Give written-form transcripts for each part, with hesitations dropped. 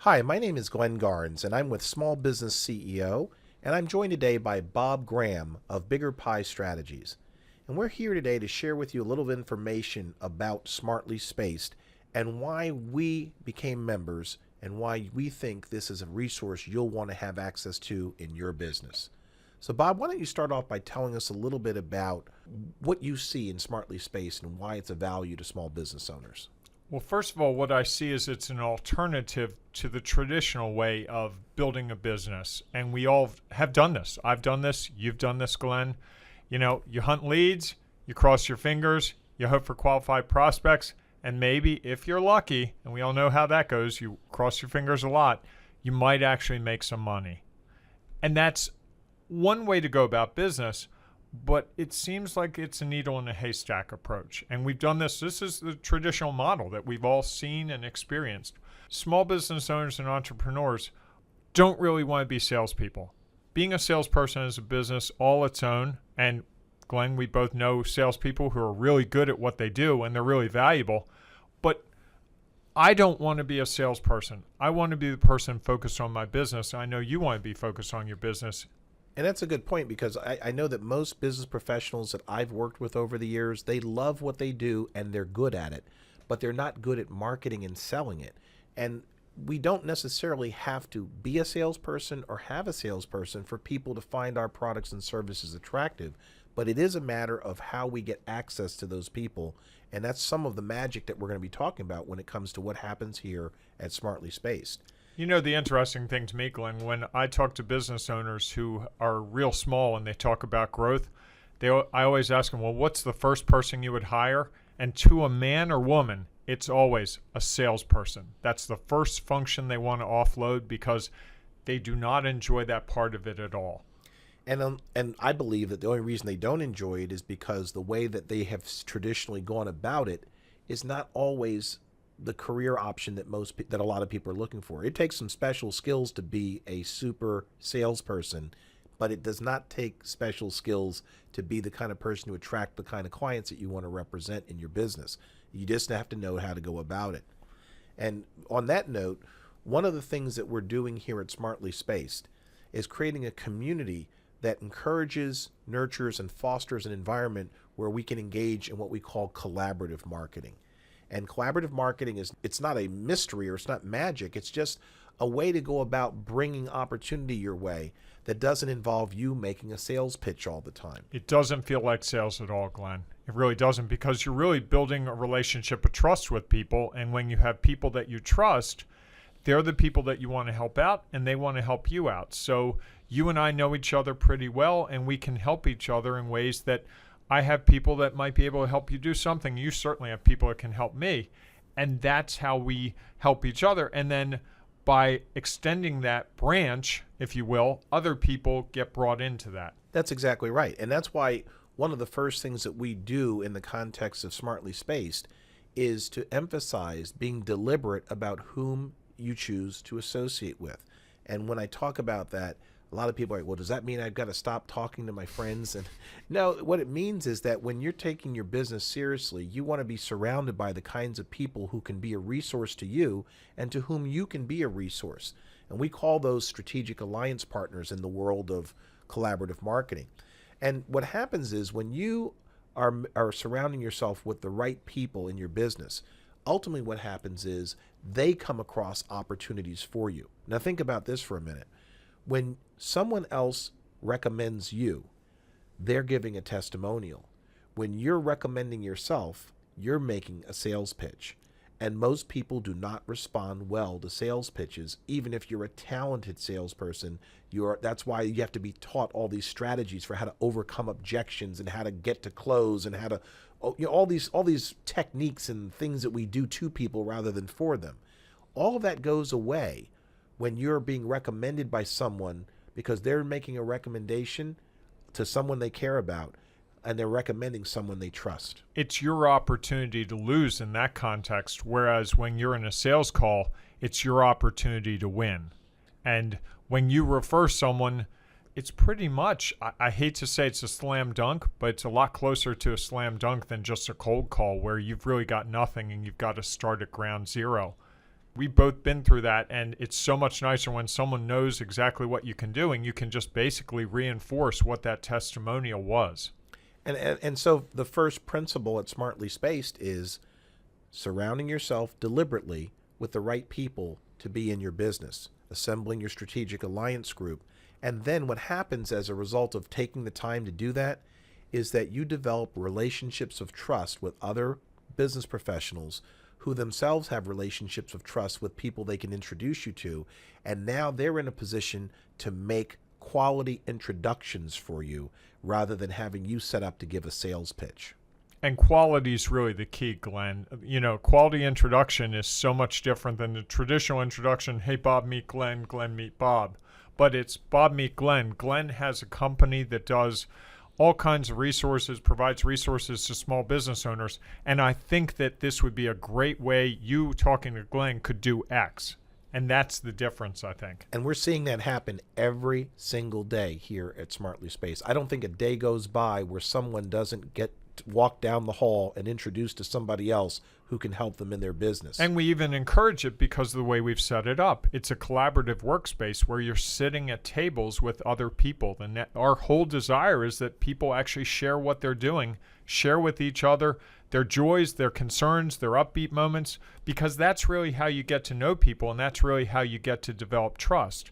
Hi, my name is Glenn Garnes, and I'm with Small Business CEO, and I'm joined today by Bob Graham of Bigger Pie Strategies. And we're here today to share with you a little information about Smartly Spaced and why we became members and why we think this is a resource you'll want to have access to in your business. So, Bob, why don't you start off by telling us a little bit about what you see in Smartly Spaced and why it's a value to small business owners? Well, first of all, what I see is it's an alternative to the traditional way of building a business. And we all have done this. I've done this. You've done this, Glenn. You hunt leads, you cross your fingers, you hope for qualified prospects, and maybe if you're lucky, and we all know how that goes, you cross your fingers a lot, you might actually make some money. And that's one way to go about business. But it seems like it's a needle in a haystack approach. And we've done this. This is the traditional model that we've all seen and experienced. Small business owners and entrepreneurs don't really want to be salespeople. Being a salesperson is a business all its own. And Glenn, we both know salespeople who are really good at what they do and they're really valuable. But I don't want to be a salesperson. I want to be the person focused on my business. I know you want to be focused on your business. And that's a good point because I know that most business professionals that I've worked with over the years, they love what they do and they're good at it, but they're not good at marketing and selling it. And we don't necessarily have to be a salesperson or have a salesperson for people to find our products and services attractive, but it is a matter of how we get access to those people. And that's some of the magic that we're going to be talking about when it comes to what happens here at Smartly Spaced. You know, the interesting thing to me, Glenn, when I talk to business owners who are real small and they talk about growth, I always ask them, well, what's the first person you would hire? And to a man or woman, it's always a salesperson. That's the first function they want to offload because they do not enjoy that part of it at all. And I believe that the only reason they don't enjoy it is because the way that they have traditionally gone about it is not always the career option that a lot of people are looking for. It takes some special skills to be a super salesperson, but it does not take special skills to be the kind of person to attract the kind of clients that you want to represent in your business. You just have to know how to go about it. And on that note, one of the things that we're doing here at Smartly Spaced is creating a community that encourages, nurtures, and fosters an environment where we can engage in what we call collaborative marketing. And collaborative marketing it's not a mystery or it's not magic. It's just a way to go about bringing opportunity your way that doesn't involve you making a sales pitch all the time. It doesn't feel like sales at all, Glenn. It really doesn't, because you're really building a relationship of trust with people. And when you have people that you trust, they're the people that you want to help out and they want to help you out. So you and I know each other pretty well and we can help each other in ways that I have people that might be able to help you do something. You certainly have people that can help me. And that's how we help each other. And then by extending that branch, if you will, other people get brought into that. That's exactly right. And that's why one of the first things that we do in the context of Smartly Spaced is to emphasize being deliberate about whom you choose to associate with. And when I talk about that, a lot of people are like, well, does that mean I've got to stop talking to my friends? And no, what it means is that when you're taking your business seriously, you want to be surrounded by the kinds of people who can be a resource to you and to whom you can be a resource. And we call those strategic alliance partners in the world of collaborative marketing. And what happens is when you are surrounding yourself with the right people in your business, ultimately what happens is they come across opportunities for you. Now think about this for a minute. When someone else recommends you, they're giving a testimonial. When you're recommending yourself, you're making a sales pitch. And most people do not respond well to sales pitches, even if you're a talented salesperson. That's why you have to be taught all these strategies for how to overcome objections and how to get to close and how to, all these techniques and things that we do to people rather than for them. All of that goes away when you're being recommended by someone because they're making a recommendation to someone they care about and they're recommending someone they trust. It's your opportunity to lose in that context, whereas when you're in a sales call, it's your opportunity to win. And when you refer someone, it's pretty much, I hate to say it's a slam dunk, but it's a lot closer to a slam dunk than just a cold call where you've really got nothing and you've got to start at ground zero. We've both been through that, and it's so much nicer when someone knows exactly what you can do, and you can just basically reinforce what that testimonial was. And so the first principle at Smartly Spaced is surrounding yourself deliberately with the right people to be in your business, assembling your strategic alliance group. And then what happens as a result of taking the time to do that is that you develop relationships of trust with other business professionals who themselves have relationships of trust with people they can introduce you to. And now they're in a position to make quality introductions for you rather than having you set up to give a sales pitch. And quality is really the key, Glenn. Quality introduction is so much different than the traditional introduction. Hey, Bob, meet Glenn. Glenn, meet Bob. But it's Bob, meet Glenn. Glenn has a company that does all kinds of resources, provides resources to small business owners. And I think that this would be a great way you talking to Glenn could do X. And that's the difference, I think. And we're seeing that happen every single day here at Smartly Spaced. I don't think a day goes by where someone doesn't get to walk down the hall and introduced to somebody else who can help them in their business. And we even encourage it because of the way we've set it up. It's a collaborative workspace where you're sitting at tables with other people. And our whole desire is that people actually share what they're doing, share with each other their joys, their concerns, their upbeat moments, because that's really how you get to know people, and that's really how you get to develop trust.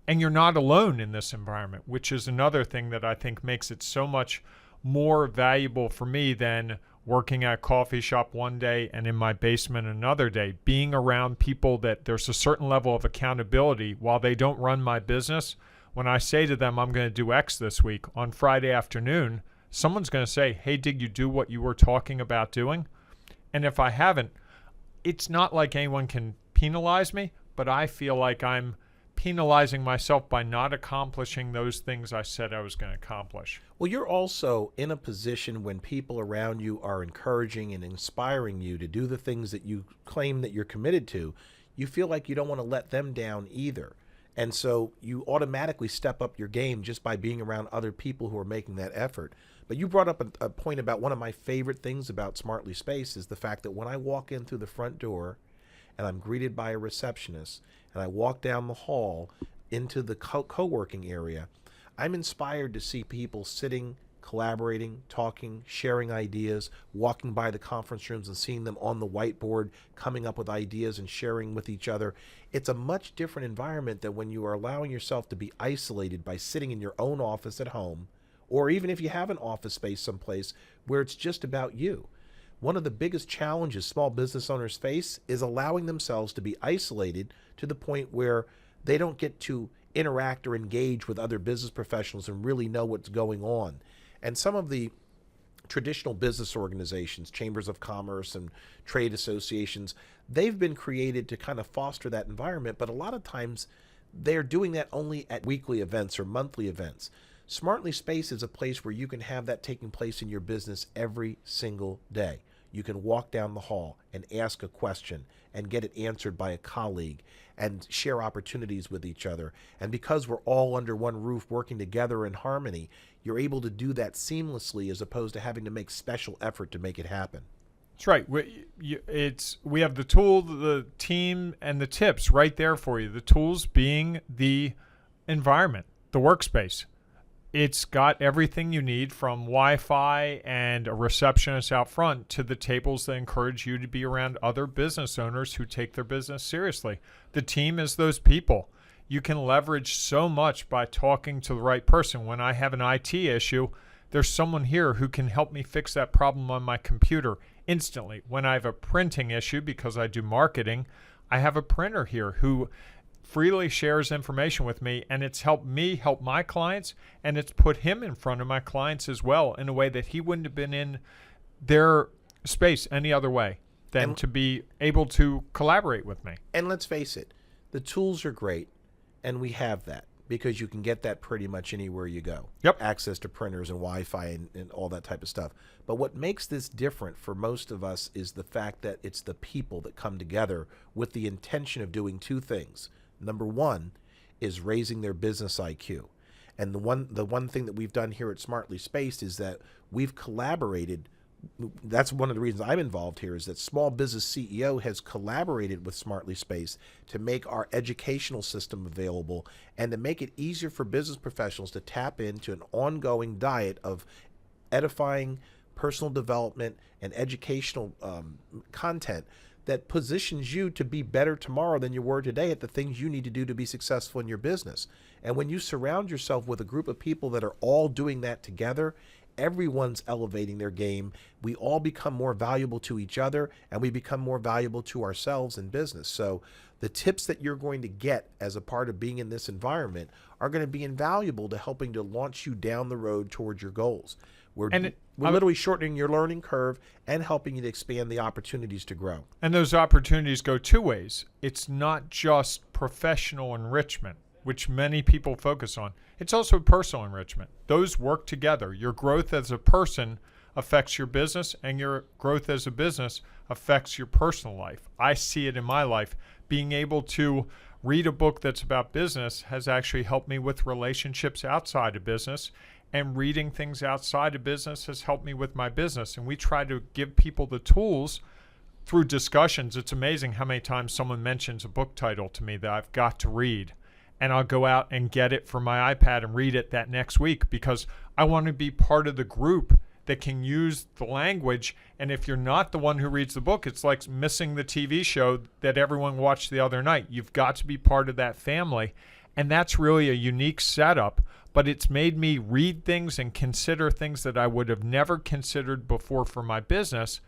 And you're not alone in this environment, which is another thing that I think makes it so much more valuable for me than working at a coffee shop one day and in my basement another day. Being around people that there's a certain level of accountability while they don't run my business. When I say to them, I'm going to do X this week, on Friday afternoon, someone's going to say, hey, did you do what you were talking about doing? And if I haven't, it's not like anyone can penalize me, but I feel like I'm penalizing myself by not accomplishing those things I said I was going to accomplish. Well, you're also in a position when people around you are encouraging and inspiring you to do the things that you claim that you're committed to. You feel like you don't want to let them down either. And so you automatically step up your game just by being around other people who are making that effort. But you brought up a point about one of my favorite things about Smartly Spaced is the fact that when I walk in through the front door and I'm greeted by a receptionist and I walk down the hall into the co-working area, I'm inspired to see people sitting, collaborating, talking, sharing ideas, walking by the conference rooms and seeing them on the whiteboard, coming up with ideas and sharing with each other. It's a much different environment than when you are allowing yourself to be isolated by sitting in your own office at home, or even if you have an office space someplace where it's just about you. One of the biggest challenges small business owners face is allowing themselves to be isolated to the point where they don't get to interact or engage with other business professionals and really know what's going on. And some of the traditional business organizations, chambers of commerce and trade associations, they've been created to kind of foster that environment, but a lot of times they're doing that only at weekly events or monthly events. Smartly Spaced is a place where you can have that taking place in your business every single day. You can walk down the hall and ask a question and get it answered by a colleague and share opportunities with each other. And because we're all under one roof working together in harmony, you're able to do that seamlessly as opposed to having to make special effort to make it happen. That's right. We have the tool, the team, and the tips right there for you. The tools being the environment, the workspace. It's got everything you need from Wi-Fi and a receptionist out front to the tables that encourage you to be around other business owners who take their business seriously. The team is those people. You can leverage so much by talking to the right person. When I have an IT issue, there's someone here who can help me fix that problem on my computer instantly. When I have a printing issue, because I do marketing, I have a printer here who freely shares information with me, and it's helped me help my clients, and it's put him in front of my clients as well in a way that he wouldn't have been in their space any other way than to be able to collaborate with me. And let's face it, the tools are great, and we have that because you can get that pretty much anywhere you go. Yep. Access to printers and Wi-Fi and all that type of stuff. But what makes this different for most of us is the fact that it's the people that come together with the intention of doing two things. Number one is raising their business IQ. And the one thing that we've done here at Smartly Spaced is that we've collaborated that's one of the reasons I'm involved here, is that Small Business CEO has collaborated with Smartly Space to make our educational system available and to make it easier for business professionals to tap into an ongoing diet of edifying personal development and educational content that positions you to be better tomorrow than you were today at the things you need to do to be successful in your business. And when you surround yourself with a group of people that are all doing that together, everyone's elevating their game. We all become more valuable to each other, and we become more valuable to ourselves in business. So the tips that you're going to get as a part of being in this environment are going to be invaluable to helping to launch you down the road towards your goals. We're literally shortening your learning curve and helping you to expand the opportunities to grow. And those opportunities go two ways. It's not just professional enrichment, which many people focus on. It's also personal enrichment. Those work together. Your growth as a person affects your business, and your growth as a business affects your personal life. I see it in my life. Being able to read a book that's about business has actually helped me with relationships outside of business, and reading things outside of business has helped me with my business. And we try to give people the tools through discussions. It's amazing how many times someone mentions a book title to me that I've got to read, and I'll go out and get it from my iPad and read it that next week because I want to be part of the group that can use the language. And if you're not the one who reads the book, it's like missing the TV show that everyone watched the other night. You've got to be part of that family. And that's really a unique setup, but it's made me read things and consider things that I would have never considered before for my business.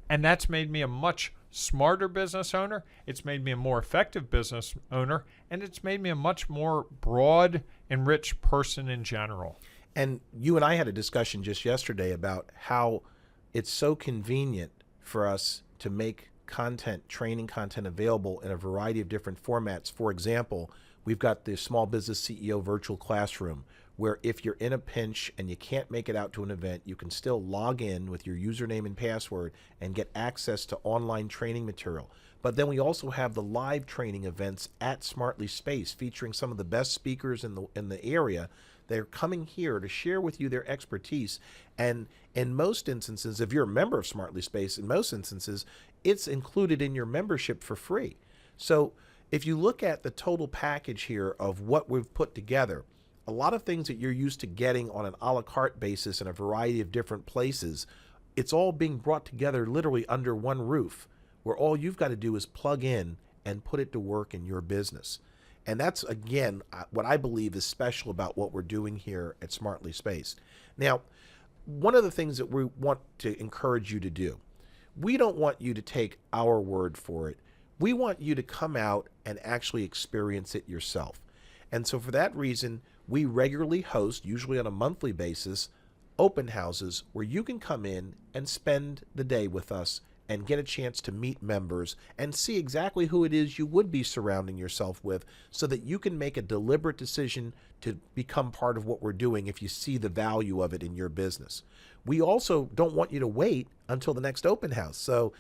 And that's made me a much smarter business owner. It's made me a more effective business owner. And it's made me a much more broad and rich person in general. And you and I had a discussion just yesterday about how it's so convenient for us to make content, training content available in a variety of different formats. For example, we've got the Small Business CEO virtual classroom, where if you're in a pinch and you can't make it out to an event, you can still log in with your username and password and get access to online training material. But then we also have the live training events at Smartly Space, featuring some of the best speakers in the area. They're coming here to share with you their expertise. And in most instances, if you're a member of Smartly Space, in most instances, it's included in your membership for free. So if you look at the total package here of what we've put together, a lot of things that you're used to getting on an a la carte basis in a variety of different places, it's all being brought together literally under one roof, where all you've got to do is plug in and put it to work in your business. And that's, again, what I believe is special about what we're doing here at Smartly Spaced. Now, one of the things that we want to encourage you to do, we don't want you to take our word for it. We want you to come out and actually experience it yourself. And so for that reason, we regularly host, usually on a monthly basis, open houses where you can come in and spend the day with us and get a chance to meet members and see exactly who it is you would be surrounding yourself with, so that you can make a deliberate decision to become part of what we're doing if you see the value of it in your business. We also don't want you to wait until the next open house. So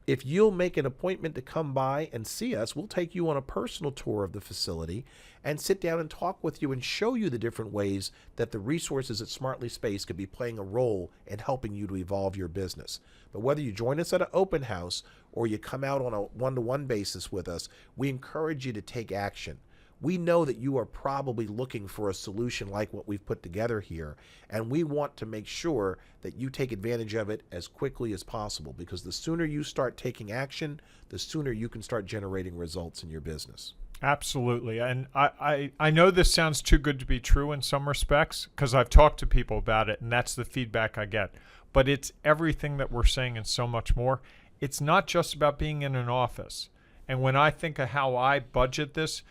if you'll make an appointment to come by and see us, we'll take you on a personal tour of the facility and sit down and talk with you and show you the different ways that the resources at Smartly Space could be playing a role in helping you to evolve your business. But whether you join us at an open house or you come out on a one-to-one basis with us, we encourage you to take action. We know that you are probably looking for a solution like what we've put together here, and we want to make sure that you take advantage of it as quickly as possible, because the sooner you start taking action, the sooner you can start generating results in your business. Absolutely. And I know this sounds too good to be true in some respects, because I've talked to people about it, and that's the feedback I get. But it's everything that we're saying and so much more. It's not just about being in an office. And when I think of how I budget this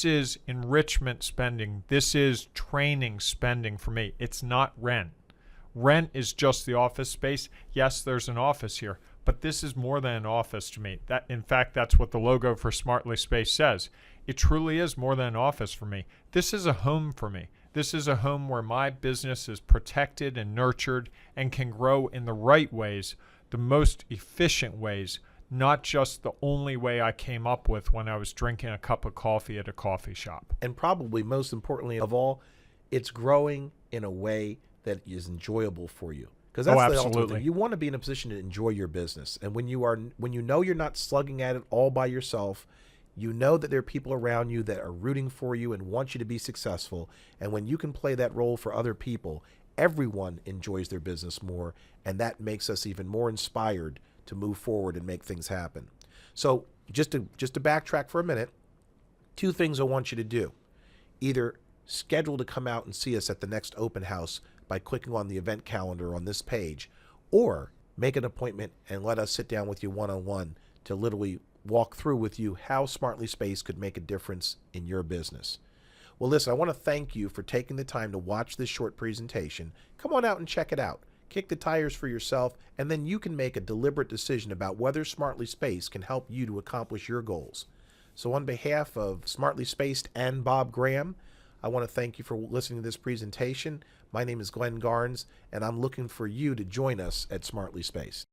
is enrichment spending. This is training spending for me. It's not rent. Rent is just the office space. Yes, there's an office here, but this is more than an office to me. In fact, that's what the logo for Smartly Space says. It truly is more than an office for me. This is a home for me. This is a home where my business is protected and nurtured and can grow in the right ways, the most efficient ways, not just the only way I came up with when I was drinking a cup of coffee at a coffee shop. And probably most importantly of all, it's growing in a way that is enjoyable for you. Because Oh, that's the ultimate thing. absolutely. You want to be in a position to enjoy your business. And when you know you're not slugging at it all by yourself, you know that there are people around you that are rooting for you and want you to be successful. And when you can play that role for other people, everyone enjoys their business more, and that makes us even more inspired to move forward and make things happen. So, just to backtrack for a minute, two things I want you to do. Either schedule to come out and see us at the next open house by clicking on the event calendar on this page, or make an appointment and let us sit down with you one-on-one to literally walk through with you how Smartly Spaced could make a difference in your business. Well, listen, I want to thank you for taking the time to watch this short presentation. Come on out and check it out. Kick the tires for yourself, and then you can make a deliberate decision about whether Smartly Spaced can help you to accomplish your goals. So on behalf of Smartly Spaced and Bob Graham, I want to thank you for listening to this presentation. My name is Glenn Garnes, and I'm looking for you to join us at Smartly Spaced.